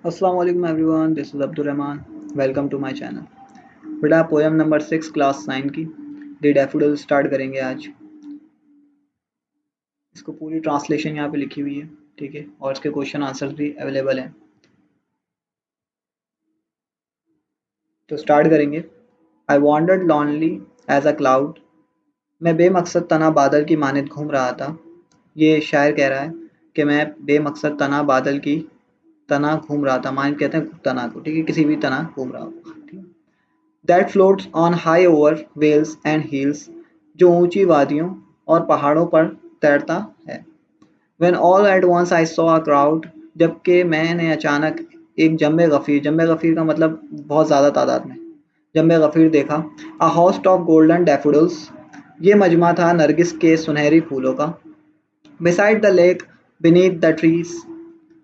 Assalamu alaikum everyone, this is Abdul Rahman. Welcome to my channel. बेटा poem number 6 class 9 की the daffodil start करेंगे आज। इसको पूरी ट्रांसलेशन यहाँ पे लिखी हुई है, ठीक है, और इसके क्वेश्चन आंसर्स भी अवेलेबल हैं। तो स्टार्ट करेंगे। I wandered lonely as a cloud. मैं बेमकसद तना बादल की मानित घूम रहा था। ये शायर कह रहा है कि मैं बेमकसद तना बादल की तना घूम रहा था। मानित कहते हैं तना को, ठीक है, किसी भी तना घूम रहा हो, ठीक है। That floats on high over vales and hills, जो ऊंची वादियों और पहाड़ों पर तैरता है। When all at once I saw a crowd, जबकि मैंने अचानक एक जम्बे गफीर का मतलब बहुत ज़्यादा तादाद में जम्बे गफीर देखा। A host of golden daffodils, ये मजमा था नरगिस के सुनहरी फूलों का। Beside the lake, beneath the trees,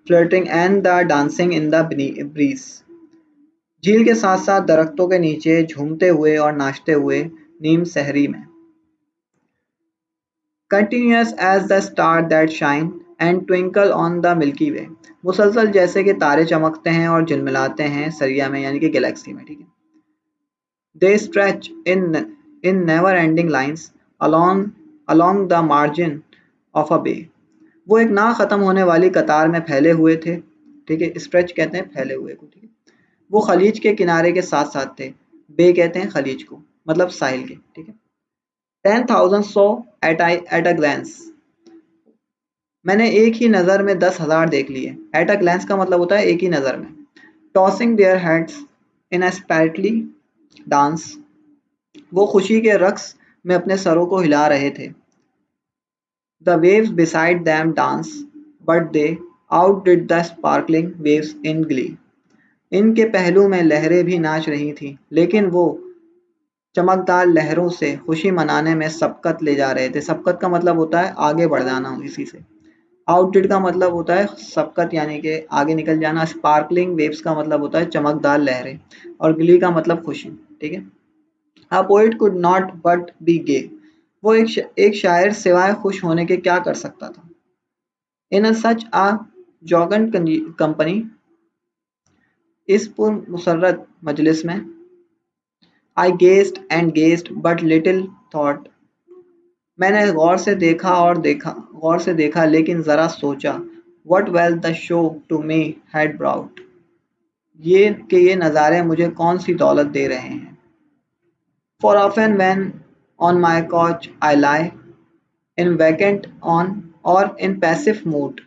flirting and the dancing in the breeze, झील के साथ साथ दरख्तों के नीचे झूमते हुए और नाचते हुए नीम सहरी में। Continuous as the star that shine and twinkle on the milky way, मुसलसल जैसे कि तारे चमकते हैं और झिलमिलाते हैं सरिया में यानी कि गैलेक्सी में, ठीक है। They stretch in never ending lines along along the margin of a bay, वो एक ना खत्म होने वाली कतार में फैले हुए थे, ठीक है। स्ट्रेच कहते हैं फैले हुए को, ठीक है। वो खलीज के किनारे के साथ साथ थे। बे कहते हैं खलीज को, मतलब साहिल के, ठीक है। 10,000 सौ एट अ ग्लैंस, मैंने एक ही नज़र में 10,000 देख लिए। एट अ ग्लैंस का मतलब होता है एक ही नज़र में। Tossing their heads in a sprightly dance, वो खुशी के रक्स में अपने सरों को हिला रहे थे। The waves beside them dance but they outdid the sparkling waves in glee, इनके पहलू में लहरें भी नाच रही थीं, लेकिन वो चमकदार लहरों से खुशी मनाने में सबकत ले जा रहे थे। सबकत का मतलब होता है आगे बढ़ जाना इसी से। आउटडिड का मतलब होता है सबकत यानी कि आगे निकल जाना। स्पार्कलिंग वेव्स का मतलब होता है चमकदार लहरें, और ग्ली का मतलब खुशी, ठीक है। A poet could not but be gay, वो एक शायर सिवाय खुश होने के क्या कर सकता था। इन अ सच अ जॉगंट कंपनी, इस पुरमुसर्रत मजलिस में। I gazed and gazed but little thought, मैंने गौर से देखा लेकिन ज़रा सोचा। What wealth the show to me had brought, ये कि ये नज़ारे मुझे कौन सी दौलत दे रहे हैं। For often when on my couch I lie in vacant on or in passive mood,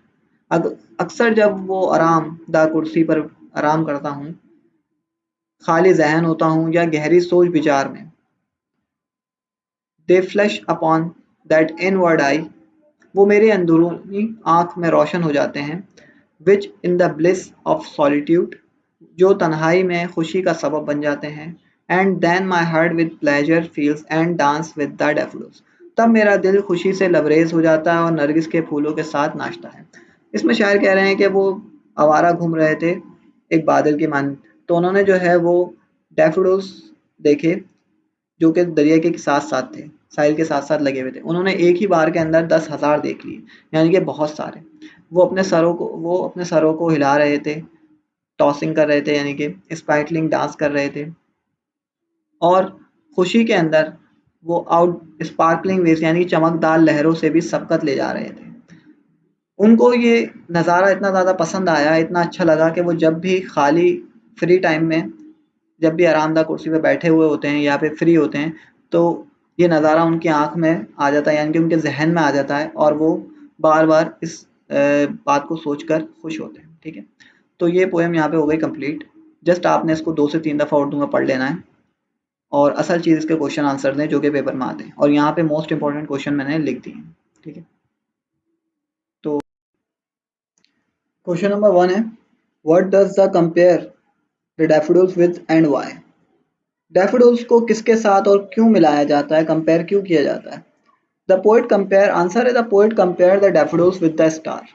अक्सर जब वो आराम दा कुर्सी पर आराम करता हूँ, खाली जहन होता हूँ या गहरी सोच विचार में। They flash upon that inward eye, वो मेरी अंदरूनी आँख में रोशन हो जाते हैं। Which in the bliss of solitude, जो तन्हाई में खुशी का सबब बन जाते हैं। And then my heart with pleasure fills and dance with the daffodils, तब मेरा दिल खुशी से लबरेज हो जाता है और नरगिस के फूलों के साथ नाचता है। इसमें शायर कह रहे हैं कि वो आवारा घूम रहे थे एक बादल की मान, तो उन्होंने जो है वो डैफोडिल्स देखे जो कि दरिया के साथ साथ थे, साहिल के साथ साथ लगे हुए थे। उन्होंने एक ही बार के अंदर 10,000 देख लिए, यानी कि बहुत सारे। वो अपने सरों को हिला रहे थे, टॉसिंग कर रहे थे यानी कि स्पाइटलिंग डांस कर रहे थे, और खुशी के अंदर वो आउट स्पार्कलिंग वेव्स यानी चमकदार लहरों से भी सबकत ले जा रहे थे। उनको ये नज़ारा इतना ज़्यादा पसंद आया, इतना अच्छा लगा कि वो जब भी खाली फ्री टाइम में, जब भी आरामदा कुर्सी पे बैठे हुए होते हैं या फिर फ्री होते हैं, तो ये नज़ारा उनकी आँख में आ जाता है यानी कि उनके ज़हन में आ जाता है, और वो बार-बार इस बात को सोचकर खुश होते हैं, ठीक है। तो ये पोएम यहाँ पे हो गई कंप्लीट। जस्ट आपने इसको 2 से 3 दफ़ा उर्दू में पढ़ लेना है, और असल चीज़ इसके क्वेश्चन आंसर हैं जो कि पेपर में आते हैं, और यहाँ पे मोस्ट इंपॉर्टेंट क्वेश्चन मैंने लिख दिए हैं, ठीक है। तो क्वेश्चन नंबर 1 है, what does the compare the daffodils with and why. Daffodils को किसके साथ और क्यों मिलाया जाता है, कंपेयर क्यों किया जाता है। द पोइट कंपेयर, आंसर है the poet compare the daffodils with the star.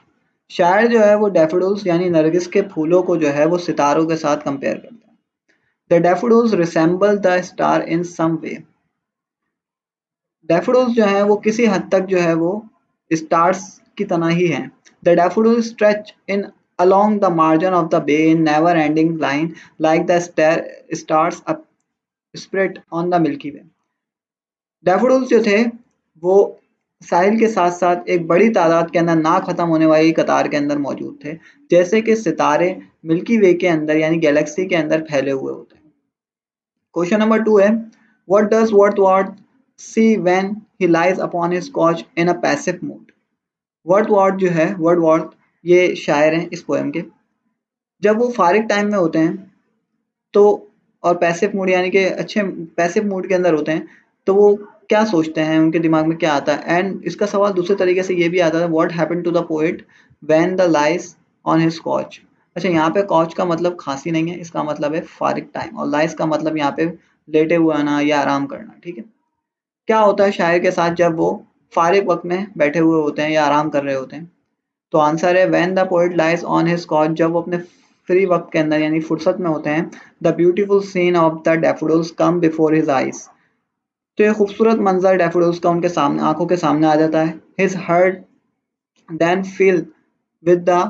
शायर जो है वो डैफोडिल्स यानी नरगिस के फूलों को जो है वो सितारों के साथ कंपेयर करता है। The daffodils resemble the star in some way, daffodils जो है वो किसी हद तक जो है वो स्टार्स की तरह ही हैं। The daffodils stretch in along the margin of the bay in never ending line like the stars up spread on the Milky Way. Daffodils जो थे वो साहिल के साथ साथ एक बड़ी तादाद के अंदर ना खत्म होने वाली कतार के अंदर मौजूद थे, जैसे कि सितारे मिल्की वे के अंदर यानी गैलेक्सी के अंदर फैले हुए होते हैं। क्वेश्चन नंबर 2 है, what does Wordsworth see when he lies upon his couch in a passive mood. Wordsworth जो है, वर्डवर्थ ये शायर हैं इस पोएम के। जब वो फारिग टाइम में होते हैं तो और पैसिव मूड यानी कि अच्छे पैसिव मूड के अंदर होते हैं, तो वो क्या सोचते हैं, उनके दिमाग में क्या आता है। एंड इसका सवाल दूसरे तरीके से ये भी आता है, what happened to the poet when the lies on his couch. अच्छा, यहाँ पे कॉच का मतलब खांसी नहीं है, इसका मतलब है फारिग टाइम, और लाइज का मतलब यहाँ पे लेटे हुए आना या आराम करना। ठीक है, क्या होता है शायर के साथ जब वो फारिग वक्त में बैठे हुए होते हैं या आराम कर रहे होते हैं। तो आंसर है when the poet lies on his couch, जब वो अपने फ्री वक्त के अंदर यानी फुर्सत में होते हैं। The beautiful scene of the daffodils come before his eyes, तो ये खूबसूरत मंजर डैफोडिल्स का उनके सामने आंखों के सामने आ जाता है। His heart then fill with the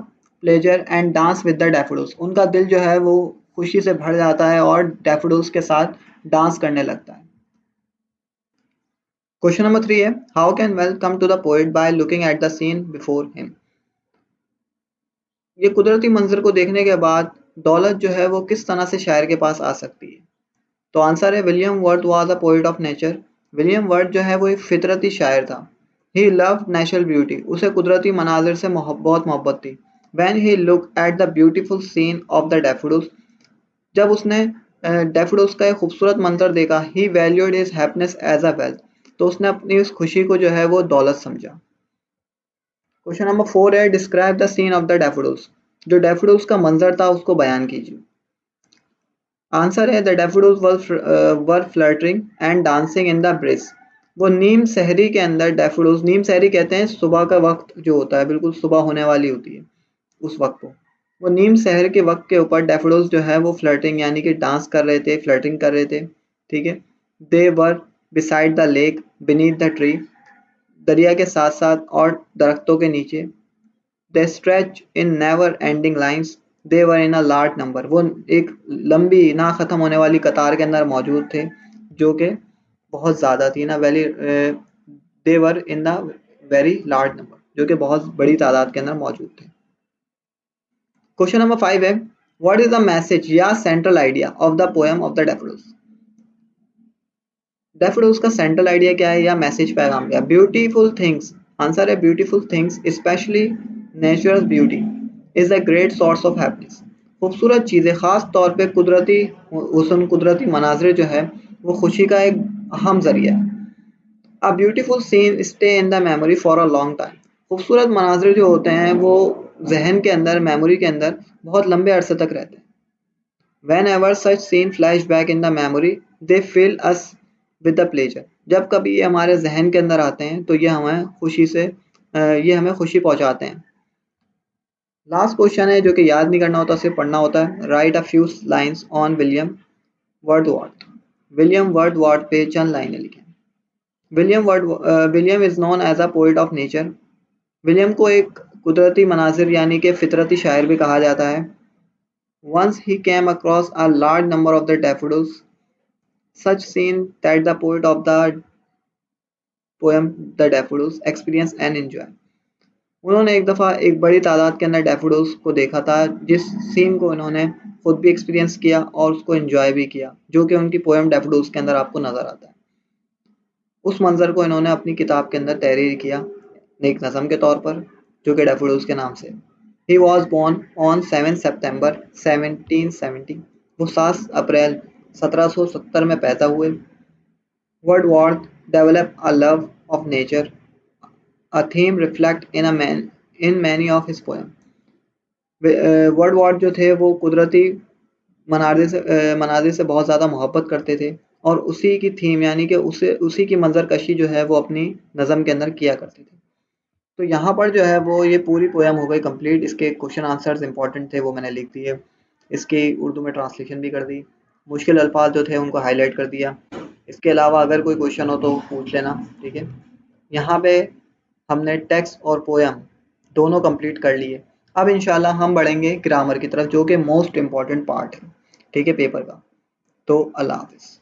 pleasure and dance with the daffodils, उनका दिल जो है वो खुशी से भर जाता है और डैफोडिल्स के साथ डांस करने लगता है। क्वेश्चन नंबर 3 है, how can wealth come to the poet by looking at the scene before him. ये कुदरती मंजर को देखने के बाद दौलत जो है वो किस तरह से शायर के पास आ सकती है। तो आंसर है William worth was a poet of nature. William worth जो है वो एक फितरती शायर था। ही लव्ड नेचुरल ब्यूटी, उसे कुदरती मनाजिर से बहुत मोहब्बत थी। When he look at the beautiful scene of the daffodils, जब उसने डैफोडिल्स का एक खूबसूरत मंजर देखा, he valued his happiness as a wealth, तो उसने अपनी उस खुशी को जो है वो दौलत समझा। क्वेश्चन नंबर 4 है, describe the scene of the daffodils. जो डैफोडिल्स का मंजर था उसको बयान कीजिए। आंसर है the daffodils were fluttering and dancing in the breeze. वो नीम सहरी के अंदर डैफोडिल्स, नीम सहरी कहते हैं सुबह का वक्त जो होता है, बिल्कुल सुबह होने वाली होती है उस वक्त को। वो नीम सहर के वक्त के ऊपर डैफोडिल्स जो है वो फ्लटरिंग यानी कि डांस कर रहे थे, फ्लटरिंग कर रहे थे। ठीक है, they were beside the lake beneath the tree, दरिया के साथ साथ और दरख्तों के नीचे। They stretch in never ending lines, they were in a large number, वो एक लंबी ना ख़त्म होने वाली कतार के अंदर मौजूद थे जो कि बहुत ज़्यादा थी ना valley, they were in the very large number, जो कि बहुत बड़ी तादाद के अंदर मौजूद थे। क्वेश्चन नंबर 5 है, व्हाट इज द मैसेज या central idea of the poem of the daffodils. Daffodils का सेंट्रल आइडिया क्या है या मैसेज पैगाम क्या। ब्यूटीफुल थिंग्स, आंसर है beautiful things specially natural beauty is a great source of happiness. खूबसूरत चीज़ें, ख़ास तौर पे कुदरती हुस्न, कुदरती मनाजर जो है वो खुशी का एक अहम जरिया है। A beautiful scene stay in the memory for a long time, खूबसूरत मनाजर जो होते हैं वो जहन के अंदर, मेमोरी के अंदर बहुत लंबे अरसे तक रहते हैं। Whenever such scene flash back in the memory, they fill us with the pleasure, जब कभी ये हमारे जहन के अंदर आते हैं तो ये हमें खुशी से ये हमें खुशी पहुंचाते हैं। लास्ट क्वेश्चन है जो कि याद नहीं करना होता, सिर्फ पढ़ना होता है। Write a few lines on William Wordsworth. William Wordsworth पे चंद लाइनें लिखें। William is known as a poet of nature. William को एक कुदरती मनाजिर यानी कि फितरती शायर भी कहा जाता है। Once he came across a large number of the daffodils, such scene that the poet of the poem The Daffodils experienced and enjoy. उन्होंने एक दफ़ा एक बड़ी तादाद के अंदर डैफोडिल्स को देखा था, जिस सीन को इन्होंने खुद भी एक्सपीरियंस किया और उसको एंजॉय भी किया, जो कि उनकी पोएम डैफोडिल्स के अंदर आपको नज़र आता है। उस मंजर को इन्होंने अपनी किताब के अंदर तहरीर किया एक नज़म के तौर पर, जो कि डैफोडिल्स के नाम से। He was born on 7 September 1770. वो 7 अप्रैल 1770 में पैदा हुए। Wordsworth developed a love of nature, a theme reflected in many of his poems. वर्डवर्थ जो थे वो कुदरती मनाजिर से बहुत ज़्यादा मोहब्बत करते थे और उसी की थीम यानी कि उसी की मंजर कशी जो है वो अपनी नज़म के अंदर किया करते थे। तो यहाँ पर जो है वो ये पूरी पोएम हो गई कंप्लीट। इसके क्वेश्चन आंसर्स इंपॉर्टेंट थे वो मैंने लिख दिए, इसकी उर्दू में ट्रांसलेशन भी कर दी, मुश्किल अल्फाज जो थे उनको हाईलाइट कर दिया। इसके अलावा अगर कोई क्वेश्चन हो तो पूछ लेना, ठीक है। यहाँ पे हमने टेक्स्ट और पोएम दोनों कंप्लीट कर लिए। अब इंशाल्लाह हम बढ़ेंगे ग्रामर की तरफ, जो कि मोस्ट इम्पॉर्टेंट पार्ट है, ठीक है, पेपर का। तो अल्लाह हाफिज़।